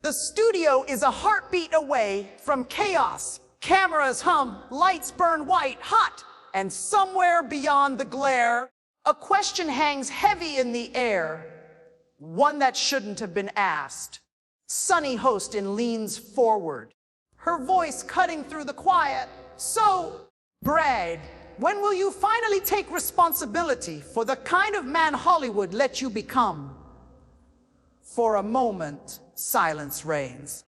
The studio is a heartbeat away from chaos. Cameras hum, lights burn white hot, and somewhere beyond the glare, a question hangs heavy in the air, one that shouldn't have been asked. Sunny Hostin leans forward, her voice cutting through the quiet. So, Brad, when will you finally take responsibility for the kind of man Hollywood let you become? For a moment, silence reigns.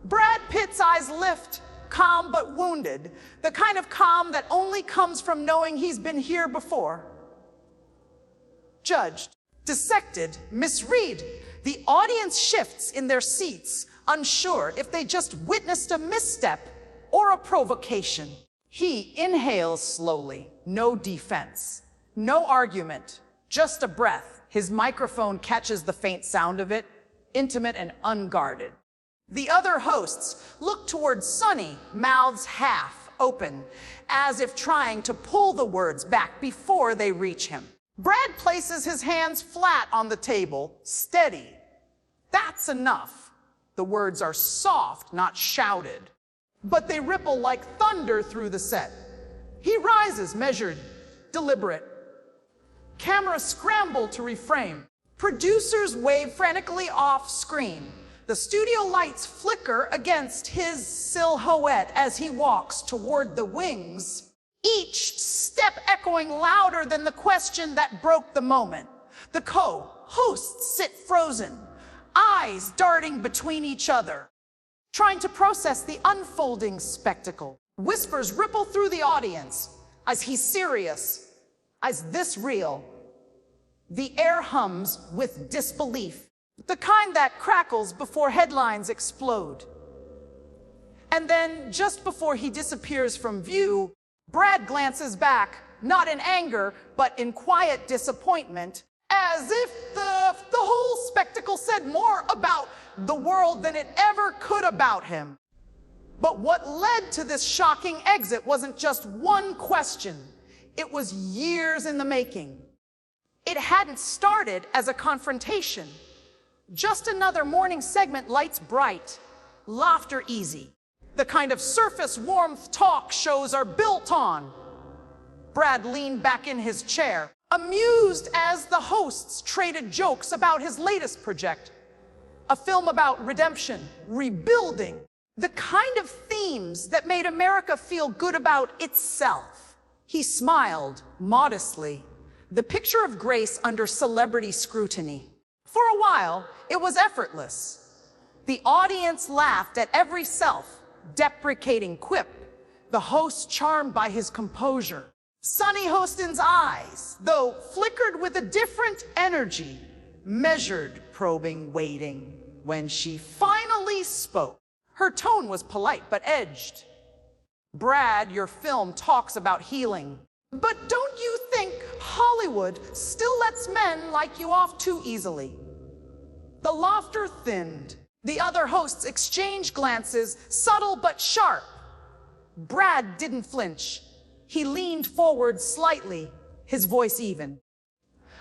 Brad Pitt's eyes lift, calm but wounded, the kind of calm that only comes from knowing he's been here before. Judged, dissected, misread, the audience shifts in their seats, unsure if they just witnessed a misstep or a provocation. He inhales slowly, no defense, no argument, just a breath. His microphone catches the faint sound of it, intimate and unguarded. The other hosts look toward Sunny, mouths half open, as if trying to pull the words back before they reach him. Brad places his hands flat on the table, steady. That's enough. The words are soft, not shouted, but they ripple like thunder through the set. He rises, measured, deliberate. Cameras scramble to reframe. Producers wave frantically off screen. The studio lights flicker against his silhouette as he walks toward the wings, each step echoing louder than the question that broke the moment. The co-hosts sit frozen, eyes darting between each other, trying to process the unfolding spectacle. Whispers ripple through the audience. Is he serious? Is this real? The air hums with disbelief, the kind that crackles before headlines explode. And then, just before he disappears from view, Brad glances back, not in anger, but in quiet disappointment, as if the whole spectacle said more about the world than it ever could about him. But what led to this shocking exit wasn't just one question. It was years in the making. It hadn't started as a confrontation. Just another morning segment, lights bright, laughter easy. The kind of surface warmth talk shows are built on. Brad leaned back in his chair, amused as the hosts traded jokes about his latest project. A film about redemption, rebuilding, the kind of themes that made America feel good about itself. He smiled modestly, the picture of grace under celebrity scrutiny. For a while, it was effortless. The audience laughed at every self-deprecating quip, the host charmed by his composure. Sunny Hostin's eyes, though flickered with a different energy, measured, probing, waiting. When she finally spoke, her tone was polite but edged. Brad, your film talks about healing. But don't you think Hollywood still lets men like you off too easily? The laughter thinned. The other hosts exchanged glances, subtle but sharp. Brad didn't flinch. He leaned forward slightly, his voice even.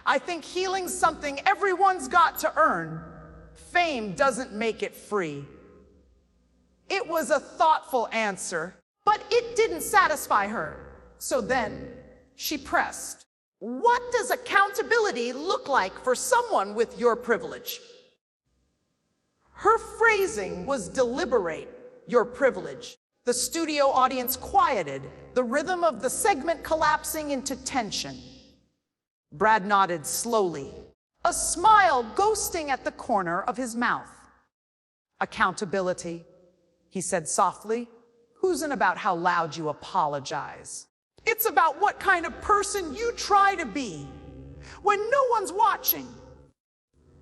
I think healing's something everyone's got to earn. Fame doesn't make it free. It was a thoughtful answer, but it didn't satisfy her. So then, she pressed. What does accountability look like for someone with your privilege? Her phrasing was deliberate, your privilege. The studio audience quieted, the rhythm of the segment collapsing into tension. Brad nodded slowly, a smile ghosting at the corner of his mouth. Accountability, he said softly. Who's in about how loud you apologize? It's about what kind of person you try to be when no one's watching.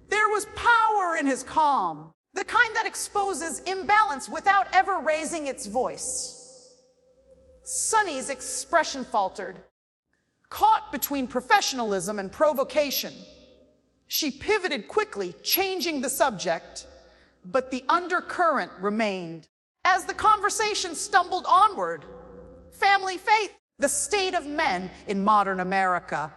There was power in his calm, the kind that exposes imbalance without ever raising its voice. Sunny's expression faltered, caught between professionalism and provocation. She pivoted quickly, changing the subject, but the undercurrent remained. As the conversation stumbled onward, family, faith, the state of men in modern America,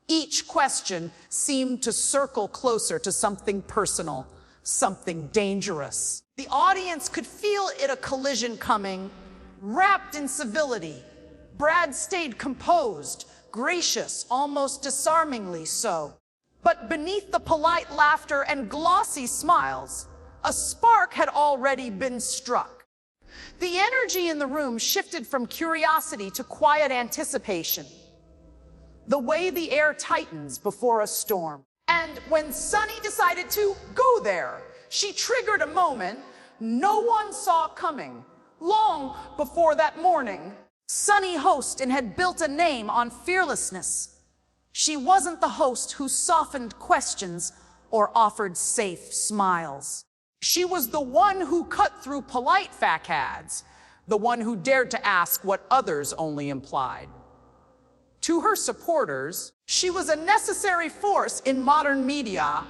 each question seemed to circle closer to something personal, something dangerous. The audience could feel a collision coming. Wrapped in civility, Brad stayed composed, gracious, almost disarmingly so. But beneath the polite laughter and glossy smiles, a spark had already been struck. The energy in the room shifted from curiosity to quiet anticipation, the way the air tightens before a storm. And when Sunny decided to go there, she triggered a moment no one saw coming. Long before that morning, Sunny Hostin had built a name on fearlessness. She wasn't the host who softened questions or offered safe smiles. She was the one who cut through polite facades, the one who dared to ask what others only implied. To her supporters, she was a necessary force in modern media,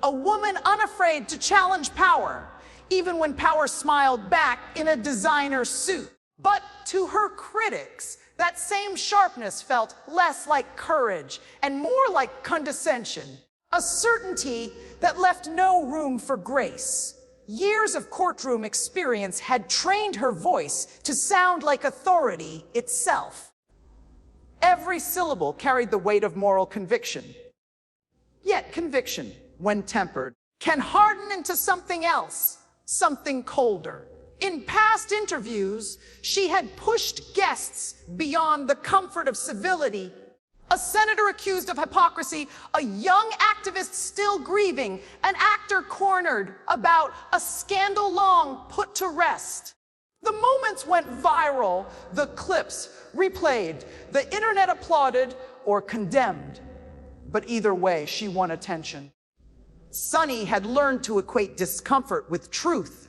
a woman unafraid to challenge power, even when power smiled back in a designer suit. But to her critics, that same sharpness felt less like courage and more like condescension, a certainty that left no room for grace. Years of courtroom experience had trained her voice to sound like authority itself. Every syllable carried the weight of moral conviction. Yet conviction, when tempered, can harden into something else. Something colder. In past interviews, she had pushed guests beyond the comfort of civility. A senator accused of hypocrisy, a young activist still grieving, an actor cornered about a scandal long put to rest. The moments went viral, the clips replayed, the internet applauded or condemned. But either way, she won attention. Sunny had learned to equate discomfort with truth.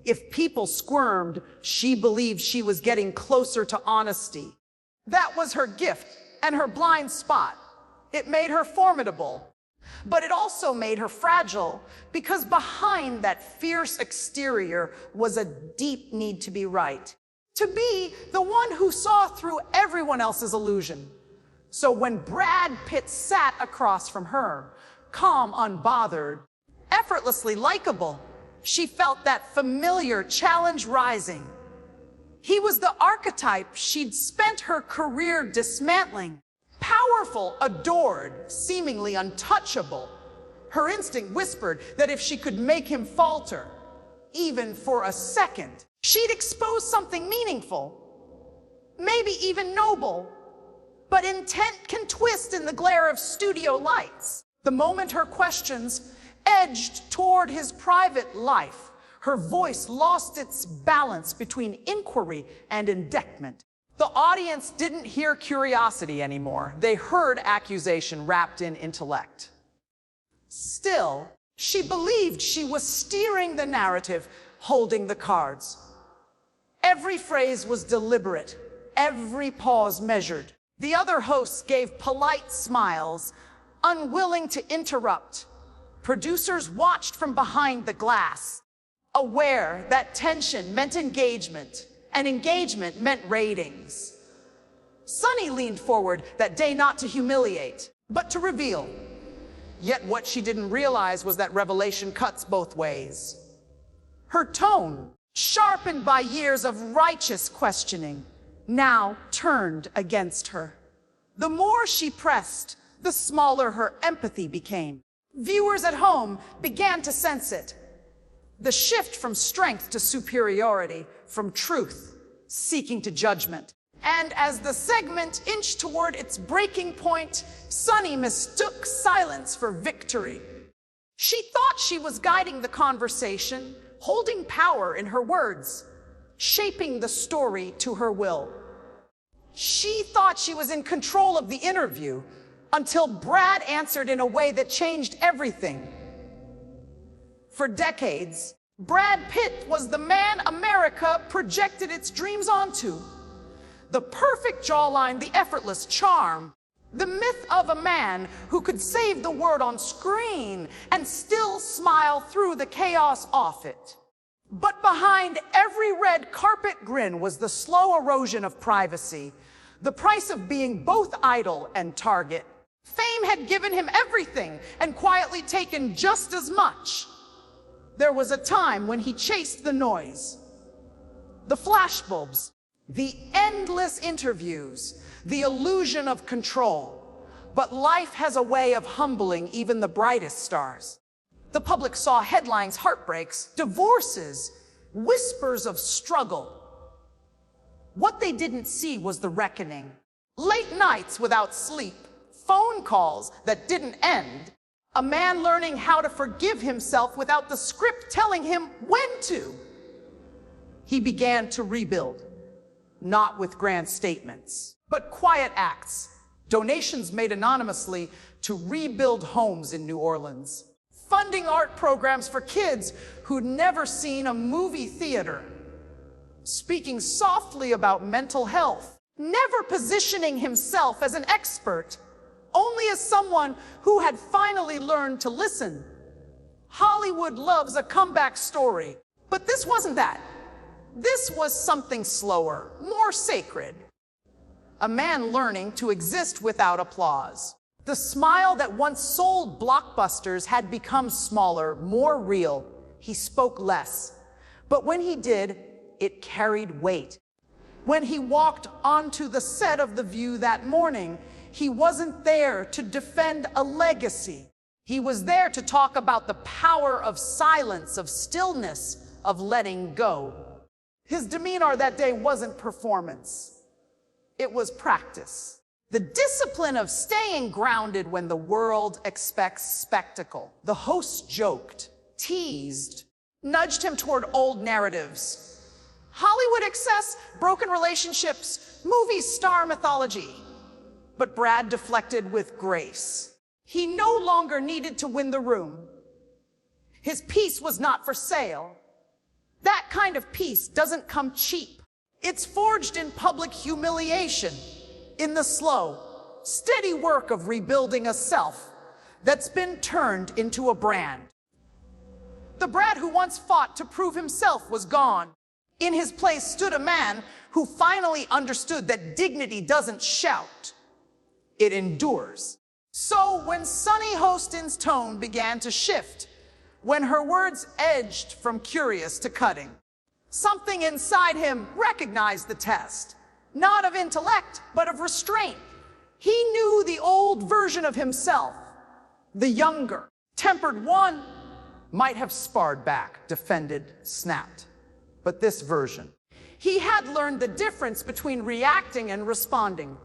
If people squirmed, she believed she was getting closer to honesty. That was her gift and her blind spot. It made her formidable, but it also made her fragile, because behind that fierce exterior was a deep need to be right, to be the one who saw through everyone else's illusion. So when Brad Pitt sat across from her, calm, unbothered, effortlessly likable, she felt that familiar challenge rising. He was the archetype she'd spent her career dismantling. Powerful, adored, seemingly untouchable. Her instinct whispered that if she could make him falter, even for a second, she'd expose something meaningful, maybe even noble. But intent can twist in the glare of studio lights. The moment her questions edged toward his private life, her voice lost its balance between inquiry and indictment. The audience didn't hear curiosity anymore. They heard accusation wrapped in intellect. Still, she believed she was steering the narrative, holding the cards. Every phrase was deliberate, every pause measured. The other hosts gave polite smiles, unwilling to interrupt. Producers watched from behind the glass, aware that tension meant engagement, and engagement meant ratings. Sunny leaned forward that day not to humiliate, but to reveal. Yet what she didn't realize was that revelation cuts both ways. Her tone, sharpened by years of righteous questioning, now turned against her. The more she pressed, the smaller her empathy became. Viewers at home began to sense it. The shift from strength to superiority, from truth seeking to judgment. And as the segment inched toward its breaking point, Sunny mistook silence for victory. She thought she was guiding the conversation, holding power in her words, shaping the story to her will. She thought she was in control of the interview, until Brad answered in a way that changed everything. For decades, Brad Pitt was the man America projected its dreams onto. The perfect jawline, the effortless charm, the myth of a man who could save the word on screen and still smile through the chaos off it. But behind every red carpet grin was the slow erosion of privacy, the price of being both idol and target. Fame had given him everything and quietly taken just as much. There was a time when he chased the noise, the flashbulbs, the endless interviews, the illusion of control. But life has a way of humbling even the brightest stars. The public saw headlines, heartbreaks, divorces, whispers of struggle. What they didn't see was the reckoning. Late nights without sleep, phone calls that didn't end, a man learning how to forgive himself without the script telling him when to. He began to rebuild, not with grand statements, but quiet acts. Donations made anonymously to rebuild homes in New Orleans, funding art programs for kids who'd never seen a movie theater, speaking softly about mental health, never positioning himself as an expert, only as someone who had finally learned to listen. Hollywood loves a comeback story, but this wasn't that. This was something slower, more sacred. A man learning to exist without applause. The smile that once sold blockbusters had become smaller, more real. He spoke less, but when he did, it carried weight. When he walked onto the set of The View that morning, he wasn't there to defend a legacy. He was there to talk about the power of silence, of stillness, of letting go. His demeanor that day wasn't performance. It was practice. The discipline of staying grounded when the world expects spectacle. The host joked, teased, nudged him toward old narratives. Hollywood excess, broken relationships, movie star mythology. But Brad deflected with grace. He no longer needed to win the room. His peace was not for sale. That kind of peace doesn't come cheap. It's forged in public humiliation, in the slow, steady work of rebuilding a self that's been turned into a brand. The Brad who once fought to prove himself was gone. In his place stood a man who finally understood that dignity doesn't shout, it endures. So when Sunny Hostin's tone began to shift, when her words edged from curious to cutting, something inside him recognized the test, not of intellect, but of restraint. He knew the old version of himself, the younger, tempered one, might have sparred back, defended, snapped. But this version, he had learned the difference between reacting and responding.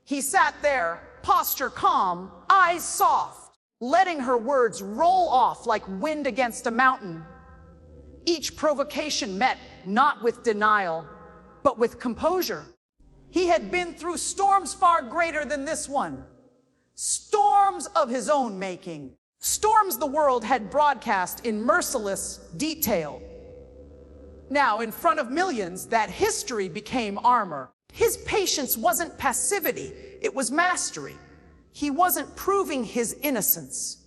He sat there, posture calm, eyes soft, letting her words roll off like wind against a mountain. Each provocation met not with denial, but with composure. He had been through storms far greater than this one. Storms of his own making. Storms the world had broadcast in merciless detail. Now, in front of millions, that history became armor. His patience wasn't passivity, it was mastery. He wasn't proving his innocence.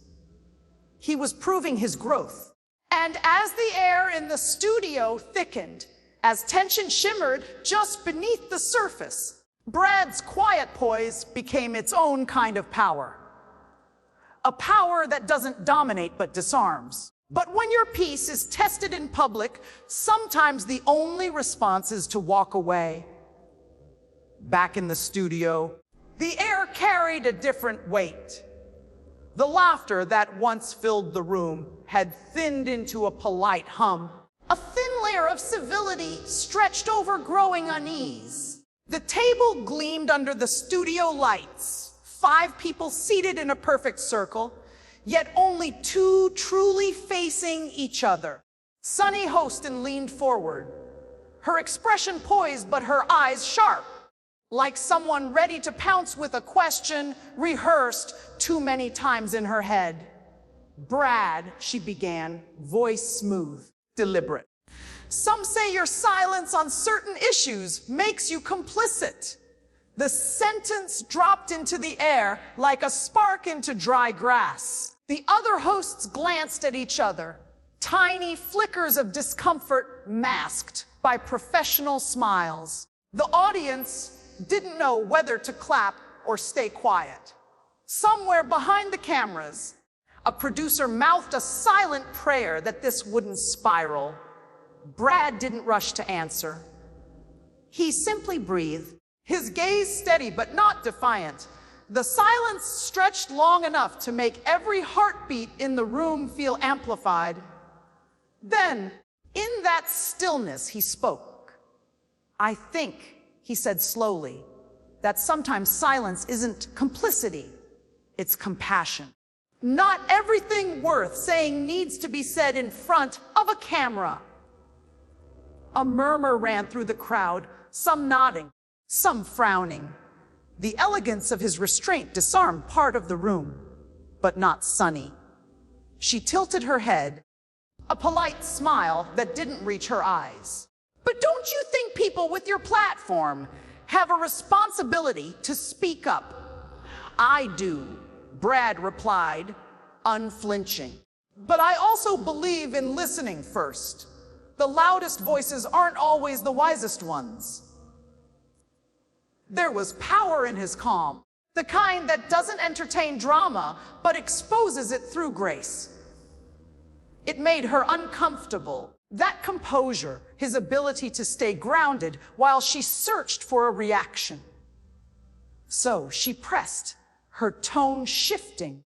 He was proving his growth. And as the air in the studio thickened, as tension shimmered just beneath the surface, Brad's quiet poise became its own kind of power. A power that doesn't dominate but disarms. But when your peace is tested in public, sometimes the only response is to walk away. Back in the studio, the air carried a different weight. The laughter that once filled the room had thinned into a polite hum. A thin layer of civility stretched over growing unease. The table gleamed under the studio lights. 5 people seated in a perfect circle, yet only 2 truly facing each other. Sunny Hostin leaned forward, her expression poised but her eyes sharp, like someone ready to pounce with a question rehearsed too many times in her head. Brad, she began, voice smooth, deliberate. Some say your silence on certain issues makes you complicit. The sentence dropped into the air like a spark into dry grass. The other hosts glanced at each other, tiny flickers of discomfort masked by professional smiles. The audience didn't know whether to clap or stay quiet. Somewhere behind the cameras, a producer mouthed a silent prayer that this wouldn't spiral. Brad didn't rush to answer. He simply breathed, his gaze steady but not defiant. The silence stretched long enough to make every heartbeat in the room feel amplified. Then, in that stillness, he spoke. "I think," he said slowly, "that sometimes silence isn't complicity, it's compassion. Not everything worth saying needs to be said in front of a camera." A murmur ran through the crowd, some nodding, some frowning. The elegance of his restraint disarmed part of the room, but not Sunny. She tilted her head, a polite smile that didn't reach her eyes. "But don't you think people with your platform have a responsibility to speak up?" "I do," Brad replied, unflinching. "But I also believe in listening first. The loudest voices aren't always the wisest ones." There was power in his calm, the kind that doesn't entertain drama, but exposes it through grace. It made her uncomfortable. That composure, his ability to stay grounded while she searched for a reaction. So she pressed, her tone shifting.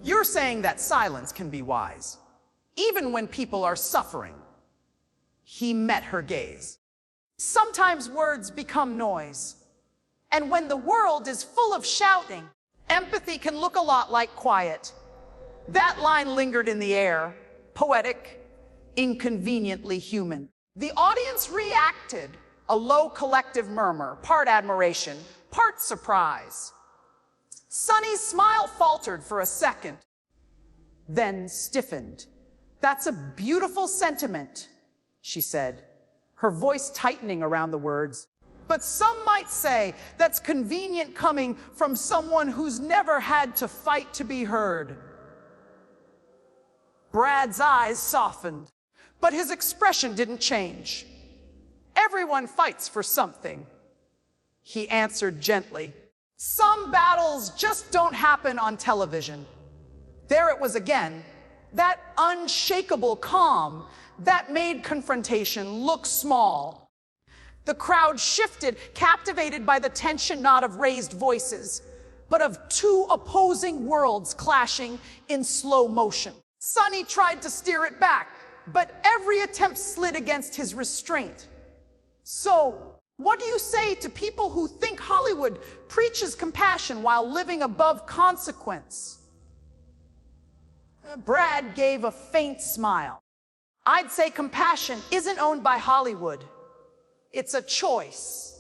"You're saying that silence can be wise, even when people are suffering." He met her gaze. "Sometimes words become noise. And when the world is full of shouting, empathy can look a lot like quiet." That line lingered in the air, poetic, inconveniently human. The audience reacted, a low collective murmur, part admiration, part surprise. Sunny's smile faltered for a second, then stiffened. "That's a beautiful sentiment," she said, her voice tightening around the words. "But some might say that's convenient coming from someone who's never had to fight to be heard." Brad's eyes softened, but his expression didn't change. "Everyone fights for something," he answered gently. "Some battles just don't happen on television." There it was again, that unshakable calm that made confrontation look small. The crowd shifted, captivated by the tension not of raised voices, but of two opposing worlds clashing in slow motion. Sunny tried to steer it back, but every attempt slid against his restraint. "So, what do you say to people who think Hollywood preaches compassion while living above consequence?" Brad gave a faint smile. "I'd say compassion isn't owned by Hollywood. It's a choice.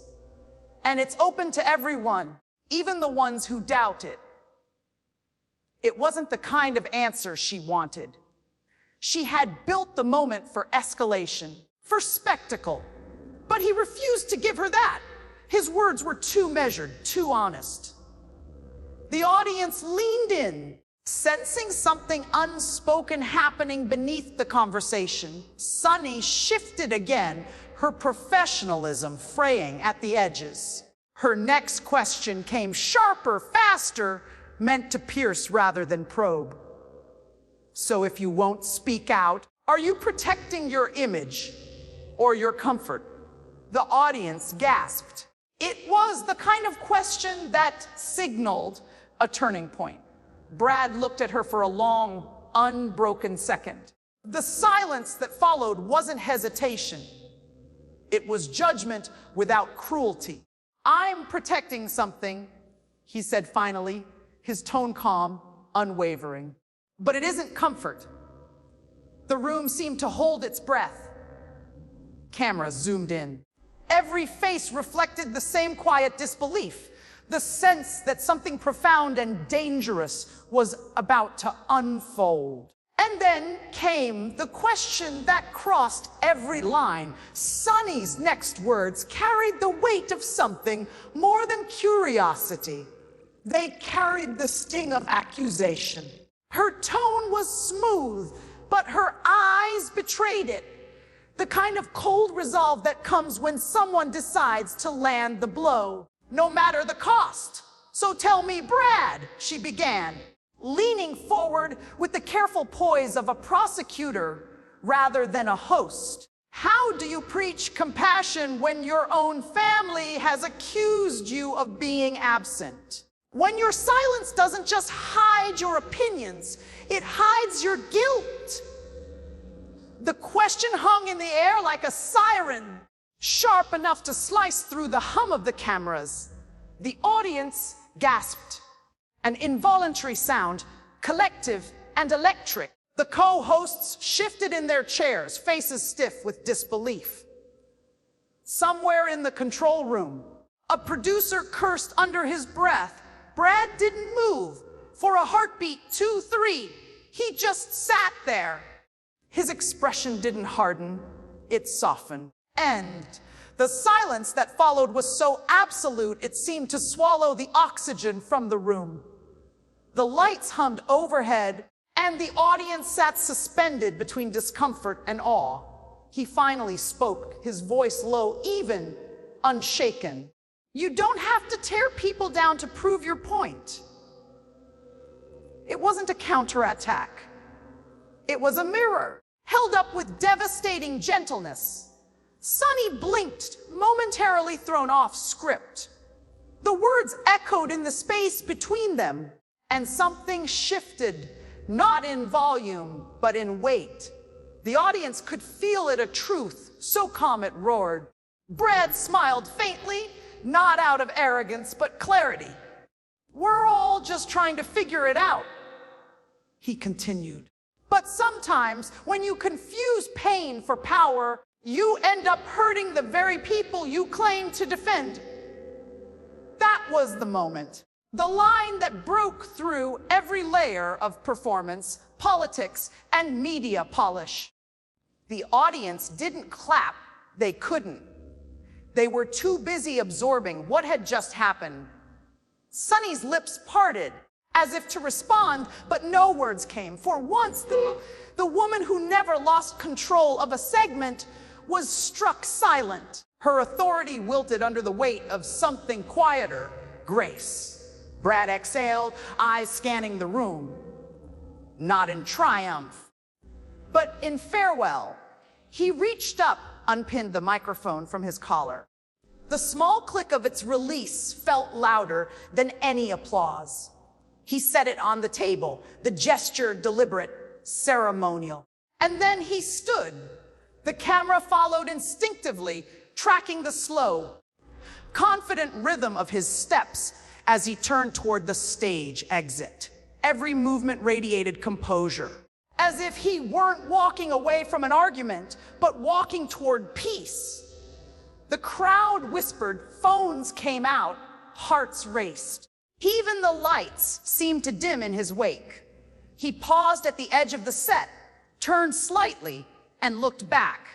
And it's open to everyone, even the ones who doubt it." It wasn't the kind of answer she wanted. She had built the moment for escalation, for spectacle. But he refused to give her that. His words were too measured, too honest. The audience leaned in, sensing something unspoken happening beneath the conversation. Sunny shifted again, her professionalism fraying at the edges. Her next question came sharper, faster, meant to pierce rather than probe. "So if you won't speak out, are you protecting your image or your comfort?" The audience gasped. It was the kind of question that signaled a turning point. Brad looked at her for a long, unbroken second. The silence that followed wasn't hesitation. It was judgment without cruelty. "I'm protecting something," he said finally, his tone calm, unwavering. "But it isn't comfort." The room seemed to hold its breath. Cameras zoomed in. Every face reflected the same quiet disbelief, the sense that something profound and dangerous was about to unfold. And then came the question that crossed every line. Sunny's next words carried the weight of something more than curiosity. They carried the sting of accusation. Her tone was smooth, but her eyes betrayed it. The kind of cold resolve that comes when someone decides to land the blow, no matter the cost. So tell me, Brad, she began, leaning forward with the careful poise of a prosecutor rather than a host. How do you preach compassion when your own family has accused you of being absent? When your silence doesn't just hide your opinions, it hides your guilt. The question hung in the air like a siren, sharp enough to slice through the hum of the cameras. The audience gasped, an involuntary sound, collective and electric. The co-hosts shifted in their chairs, faces stiff with disbelief. Somewhere in the control room, a producer cursed under his breath. Brad didn't move. For a heartbeat, 2, 3, he just sat there. His expression didn't harden, it softened. And the silence that followed was so absolute, it seemed to swallow the oxygen from the room. The lights hummed overhead, and the audience sat suspended between discomfort and awe. He finally spoke, his voice low, even, unshaken. You don't have to tear people down to prove your point. It wasn't a counterattack. It was a mirror, held up with devastating gentleness. Sunny blinked, momentarily thrown off script. The words echoed in the space between them, and something shifted, not in volume, but in weight. The audience could feel it, a truth, so calm it roared. Brad smiled faintly, not out of arrogance, but clarity. We're all just trying to figure it out, he continued. But sometimes, when you confuse pain for power, you end up hurting the very people you claim to defend. That was the moment. The line that broke through every layer of performance, politics, and media polish. The audience didn't clap, they couldn't. They were too busy absorbing what had just happened. Sunny's lips parted, as if to respond, but no words came. For once, the woman who never lost control of a segment was struck silent. Her authority wilted under the weight of something quieter, grace. Brad exhaled, eyes scanning the room. Not in triumph, but in farewell. He reached up, unpinned the microphone from his collar. The small click of its release felt louder than any applause. He set it on the table, the gesture deliberate, ceremonial. And then he stood. The camera followed instinctively, tracking the slow, confident rhythm of his steps as he turned toward the stage exit. Every movement radiated composure, as if he weren't walking away from an argument, but walking toward peace. The crowd whispered, phones came out, hearts raced. Even the lights seemed to dim in his wake. He paused at the edge of the set, turned slightly, and looked back.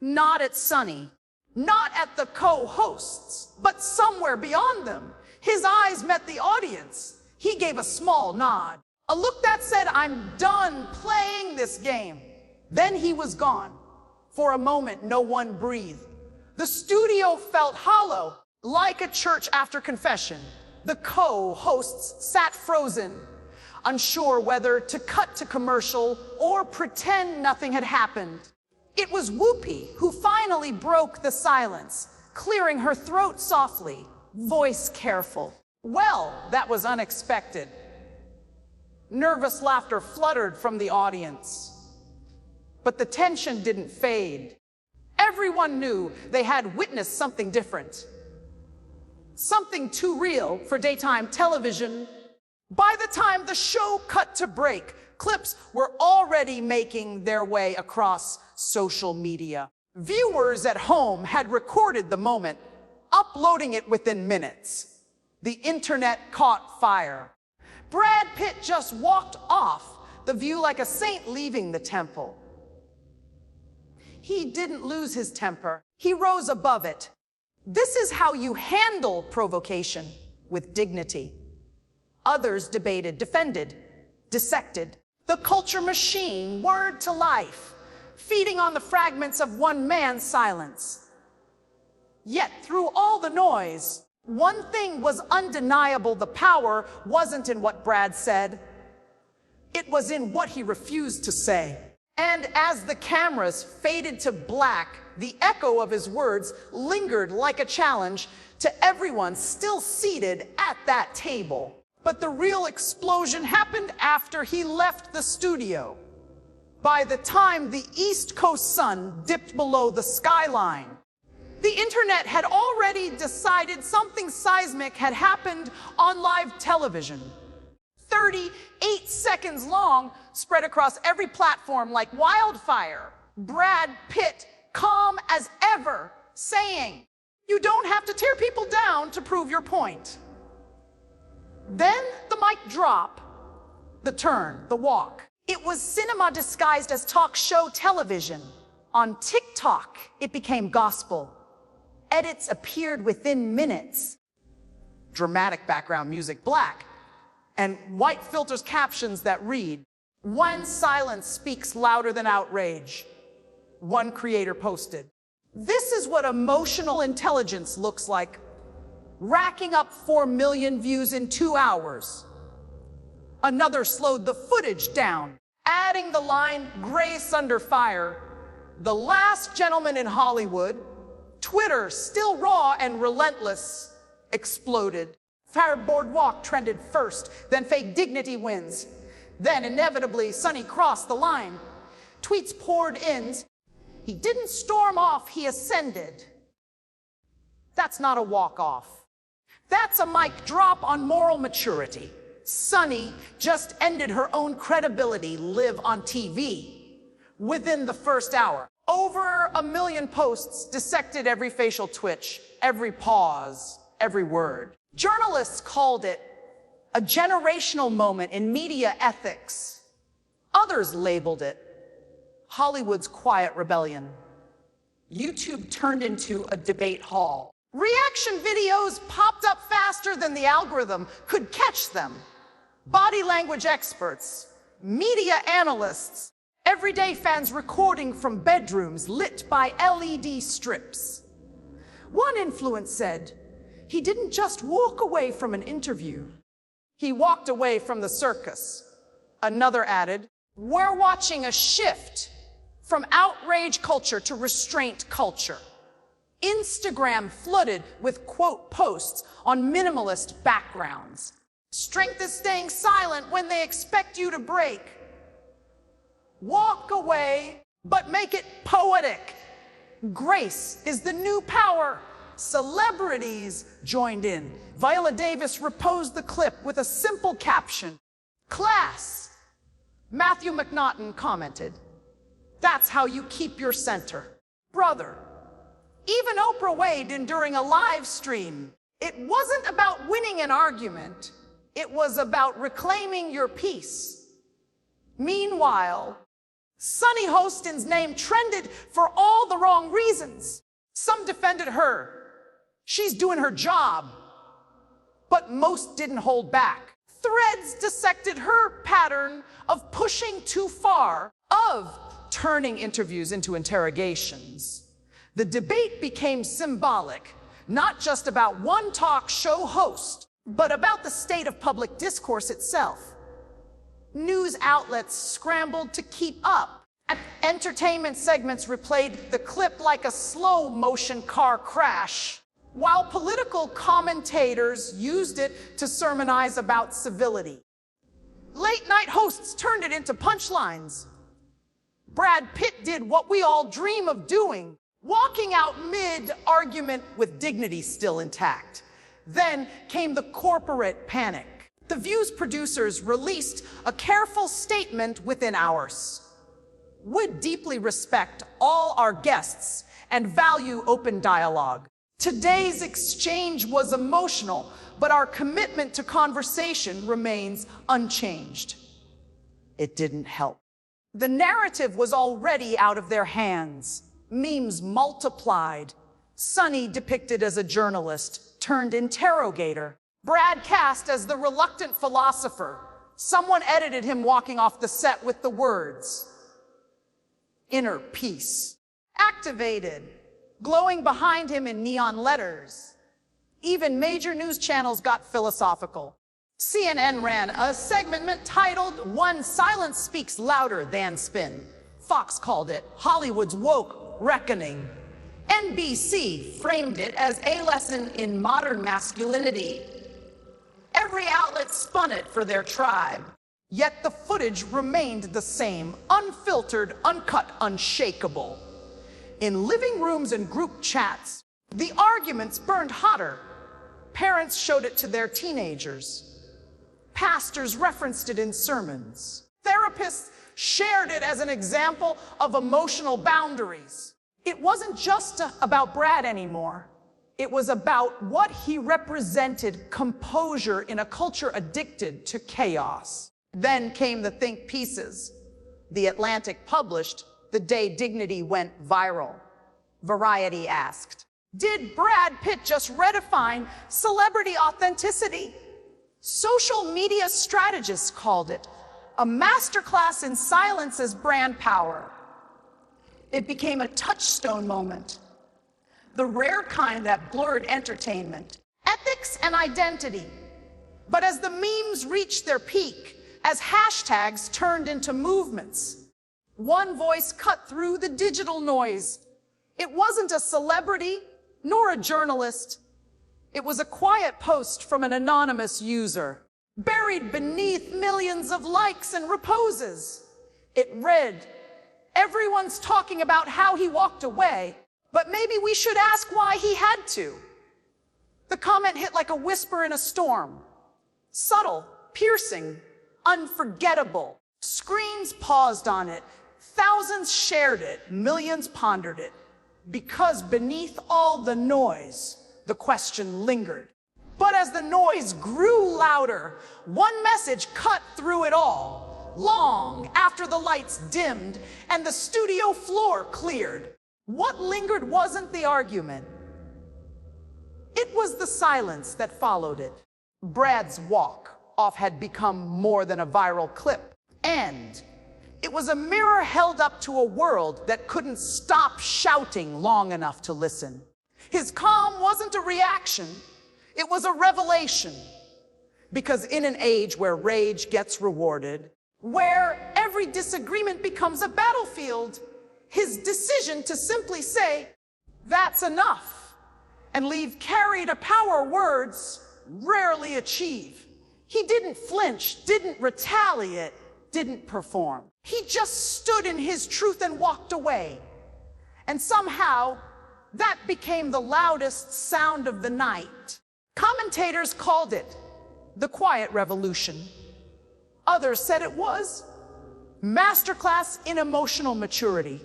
Not at Sunny, not at the co-hosts, but somewhere beyond them. His eyes met the audience. He gave a small nod, a look that said, I'm done playing this game. Then he was gone. For a moment, no one breathed. The studio felt hollow, like a church after confession. The co-hosts sat frozen, unsure whether to cut to commercial or pretend nothing had happened. It was Whoopi who finally broke the silence, clearing her throat softly, voice careful. Well, that was unexpected. Nervous laughter fluttered from the audience. But the tension didn't fade. Everyone knew they had witnessed something different. Something too real for daytime television. By the time the show cut to break, clips were already making their way across social media. Viewers at home had recorded the moment, uploading it within minutes. The internet caught fire. Brad Pitt just walked off the view like a saint leaving the temple. He didn't lose his temper. He rose above it. This is how you handle provocation, with dignity. Others debated, defended, dissected. The culture machine whirred to life, feeding on the fragments of one man's silence. Yet through all the noise, One thing was undeniable: the power wasn't in what Brad said. It was in what he refused to say. And as the cameras faded to black, the echo of his words lingered like a challenge to everyone still seated at that table. But the real explosion happened after he left the studio. By the time the East Coast sun dipped below the skyline, the internet had already decided something seismic had happened on live television. 38 seconds long, spread across every platform like wildfire. Brad Pitt, calm as ever, saying, "You don't have to tear people down to prove your point." Then the mic drop, the turn, the walk. It was cinema disguised as talk show television. On TikTok, it became gospel. Edits appeared within minutes. Dramatic background music, black, and white filters captions that read, "When silence speaks louder than outrage," one creator posted. This is what emotional intelligence looks like, racking up 4 million views in 2 hours. Another slowed the footage down, adding the line, "Grace under fire," "The last gentleman in Hollywood." Twitter, still raw and relentless, exploded. Fire Boardwalk trended first, then Fake Dignity wins. Then, inevitably, Sunny crossed the line. Tweets poured in. He didn't storm off, he ascended. That's not a walk-off. That's a mic drop on moral maturity. Sunny just ended her own credibility live on TV. Within the first hour, over 1 million posts dissected every facial twitch, every pause, every word. Journalists called it a generational moment in media ethics. Others labeled it Hollywood's quiet rebellion. YouTube turned into a debate hall. Reaction videos popped up faster than the algorithm could catch them. Body language experts, media analysts, everyday fans recording from bedrooms lit by LED strips. One influencer said, "He didn't just walk away from an interview. He walked away from the circus." Another added, "We're watching a shift from outrage culture to restraint culture." Instagram flooded with quote posts on minimalist backgrounds. "Strength is staying silent when they expect you to break. Walk away, but make it poetic. Grace is the new power." Celebrities joined in. Viola Davis reposed the clip with a simple caption, "Class." Matthew McNaughton commented, "That's how you keep your center, brother." Even Oprah weighed in during a live stream. It wasn't about winning an argument. It was about reclaiming your peace. Meanwhile, Sunny Hostin's name trended for all the wrong reasons. Some defended her. She's doing her job. But most didn't hold back. Threads dissected her pattern of pushing too far, of turning interviews into interrogations. The debate became symbolic, not just about one talk show host, but about the state of public discourse itself. News outlets scrambled to keep up. Entertainment segments replayed the clip like a slow-motion car crash, while political commentators used it to sermonize about civility. Late-night hosts turned it into punchlines. Brad Pitt did what we all dream of doing, walking out mid-argument with dignity still intact. Then came the corporate panic. The View's producers released a careful statement within hours. "Would deeply respect all our guests and value open dialogue. Today's exchange was emotional, but our commitment to conversation remains unchanged." It didn't help. The narrative was already out of their hands. Memes multiplied. Sunny depicted as a journalist turned interrogator. Brad cast as the reluctant philosopher. Someone edited him walking off the set with the words, "Inner peace." Activated, glowing behind him in neon letters, Even major news channels got philosophical. CNN ran a segment titled, "One Silence Speaks Louder Than Spin." Fox called it Hollywood's woke reckoning. NBC framed it as a lesson in modern masculinity. Every outlet spun it for their tribe. Yet the footage remained the same, unfiltered, uncut, unshakable. In living rooms and group chats, the arguments burned hotter. Parents showed it to their teenagers. Pastors referenced it in sermons. Therapists shared it as an example of emotional boundaries. It wasn't just about Brad anymore. It was about what he represented: composure in a culture addicted to chaos. Then came the think pieces. The Atlantic published the day Dignity went viral. Variety asked, did Brad Pitt just redefine celebrity authenticity? Social media strategists called it a masterclass in silence as brand power. It became a touchstone moment, the rare kind that blurred entertainment, ethics, and identity. But as the memes reached their peak, as hashtags turned into movements, one voice cut through the digital noise. It wasn't a celebrity, nor a journalist. It was a quiet post from an anonymous user, buried beneath millions of likes and reposes. It read, "Everyone's talking about how he walked away, but maybe we should ask why he had to." The comment hit like a whisper in a storm. Subtle, piercing, unforgettable. Screens paused on it. Thousands shared it. Millions pondered it. Because beneath all the noise, the question lingered. But as the noise grew louder, one message cut through it all. Long after the lights dimmed and the studio floor cleared, what lingered wasn't the argument. It was the silence that followed it. Brad's walk-off had become more than a viral clip. And it was a mirror held up to a world that couldn't stop shouting long enough to listen. His calm wasn't a reaction, it was a revelation. Because in an age where rage gets rewarded, where every disagreement becomes a battlefield, his decision to simply say, "That's enough," and leave carried a power words rarely achieve. He didn't flinch, didn't retaliate, didn't perform. He just stood in his truth and walked away. And somehow, that became the loudest sound of the night. Commentators called it the quiet revolution. Others said it was masterclass in emotional maturity.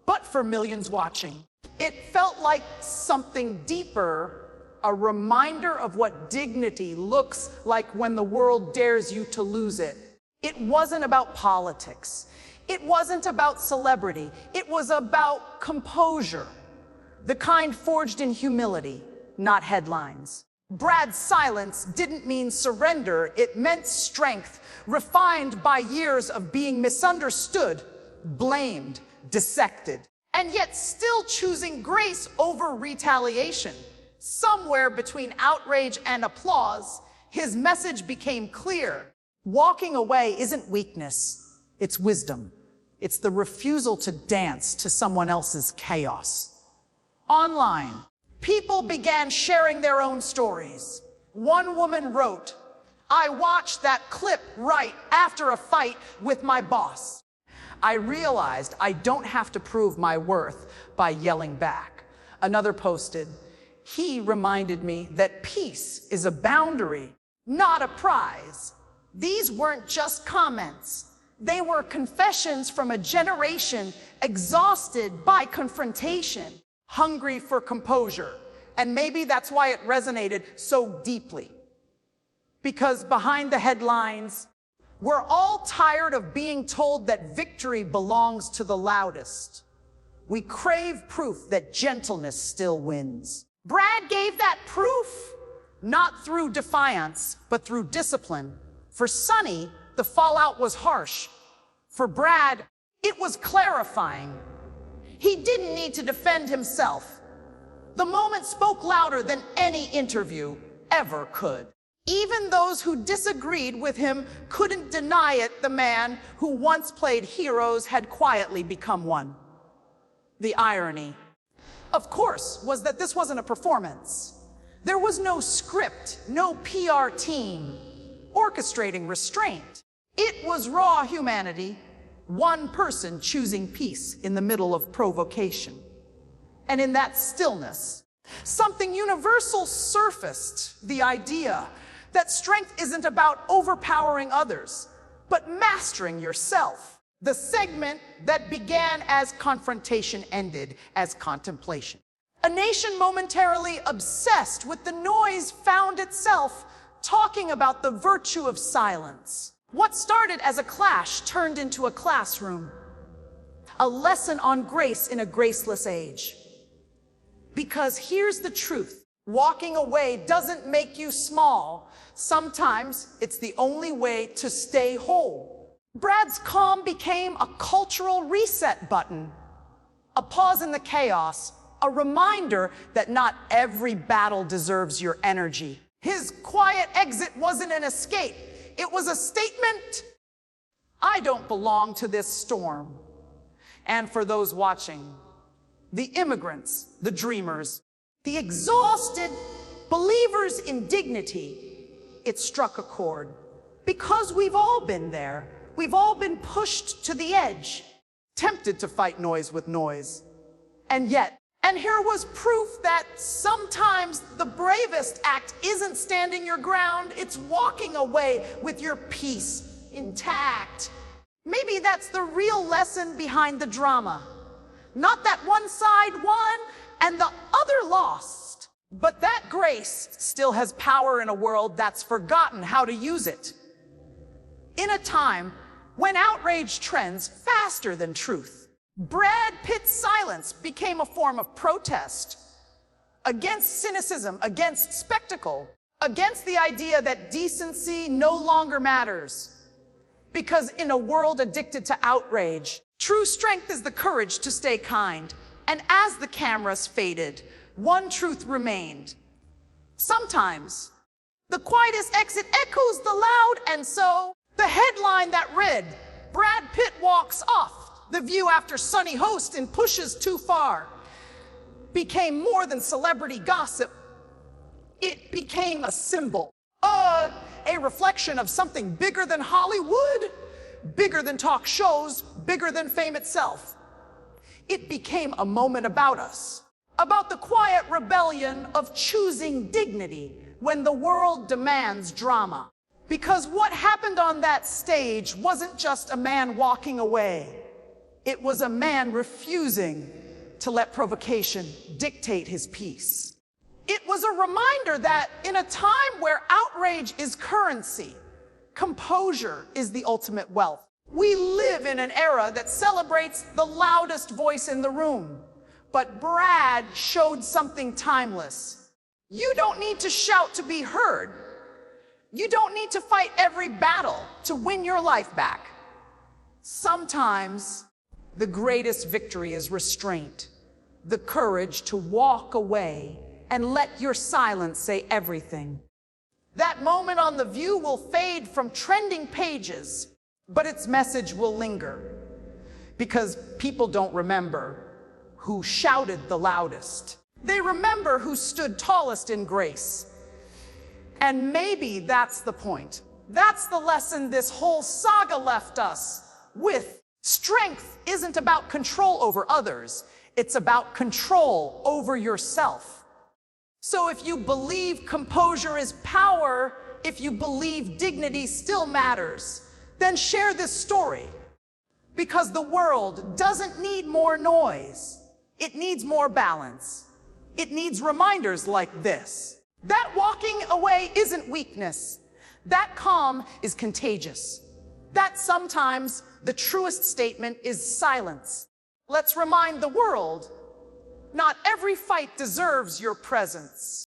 But for millions watching, it felt like something deeper, a reminder of what dignity looks like when the world dares you to lose it. It wasn't about politics. It wasn't about celebrity. It was about composure, the kind forged in humility, not headlines. Brad's silence didn't mean surrender. It meant strength, refined by years of being misunderstood, blamed, dissected, and yet still choosing grace over retaliation. Somewhere between outrage and applause, his message became clear. Walking away isn't weakness, it's wisdom. It's the refusal to dance to someone else's chaos. Online, people began sharing their own stories. One woman wrote, "I watched that clip right after a fight with my boss. I realized I don't have to prove my worth by yelling back." Another posted, "He reminded me that peace is a boundary, not a prize." These weren't just comments. They were confessions from a generation exhausted by confrontation, hungry for composure. And maybe that's why it resonated so deeply. Because behind the headlines, we're all tired of being told that victory belongs to the loudest. We crave proof that gentleness still wins. Brad gave that proof, not through defiance, but through discipline. For Sunny, the fallout was harsh. For Brad, it was clarifying. He didn't need to defend himself. The moment spoke louder than any interview ever could. Even those who disagreed with him couldn't deny it. The man who once played heroes had quietly become one. The irony, of course, was that this wasn't a performance. There was no script, no PR team orchestrating restraint. It was raw humanity, one person choosing peace in the middle of provocation. And in that stillness, something universal surfaced, the idea that strength isn't about overpowering others, but mastering yourself. The segment that began as confrontation ended as contemplation. A nation momentarily obsessed with the noise found itself talking about the virtue of silence. What started as a clash turned into a classroom, a lesson on grace in a graceless age. Because here's the truth. Walking away doesn't make you small. Sometimes it's the only way to stay whole. Brad's calm became a cultural reset button, a pause in the chaos, a reminder that not every battle deserves your energy. His quiet exit wasn't an escape. It was a statement. I don't belong to this storm. And for those watching, the immigrants, the dreamers, the exhausted believers in dignity, it struck a chord. Because we've all been there. We've all been pushed to the edge, tempted to fight noise with noise. And here was proof that sometimes the bravest act isn't standing your ground, it's walking away with your peace intact. Maybe that's the real lesson behind the drama. Not that one side won and the other lost, but that grace still has power in a world that's forgotten how to use it. In a time when outrage trends faster than truth, Brad Pitt's silence became a form of protest against cynicism, against spectacle, against the idea that decency no longer matters. Because in a world addicted to outrage, true strength is the courage to stay kind. And as the cameras faded, one truth remained. Sometimes the quietest exit echoes the loud, and so the headline that read, "Brad Pitt walks off the view after Sunny Hostin pushes too far," became more than celebrity gossip. It became a symbol, a reflection of something bigger than Hollywood, bigger than talk shows, bigger than fame itself. It became a moment about us, about the quiet rebellion of choosing dignity when the world demands drama. Because what happened on that stage wasn't just a man walking away. It was a man refusing to let provocation dictate his peace. It was a reminder that in a time where outrage is currency, composure is the ultimate wealth. We live in an era that celebrates the loudest voice in the room. But Brad showed something timeless. You don't need to shout to be heard. You don't need to fight every battle to win your life back. Sometimes the greatest victory is restraint, the courage to walk away and let your silence say everything. That moment on The View will fade from trending pages, but its message will linger. Because people don't remember who shouted the loudest. They remember who stood tallest in grace. And maybe that's the point. That's the lesson this whole saga left us with. Strength isn't about control over others. It's about control over yourself. So if you believe composure is power, if you believe dignity still matters, then share this story. Because the world doesn't need more noise. It needs more balance. It needs reminders like this. That walking away isn't weakness. That calm is contagious. That sometimes the truest statement is silence. Let's remind the world, not every fight deserves your presence.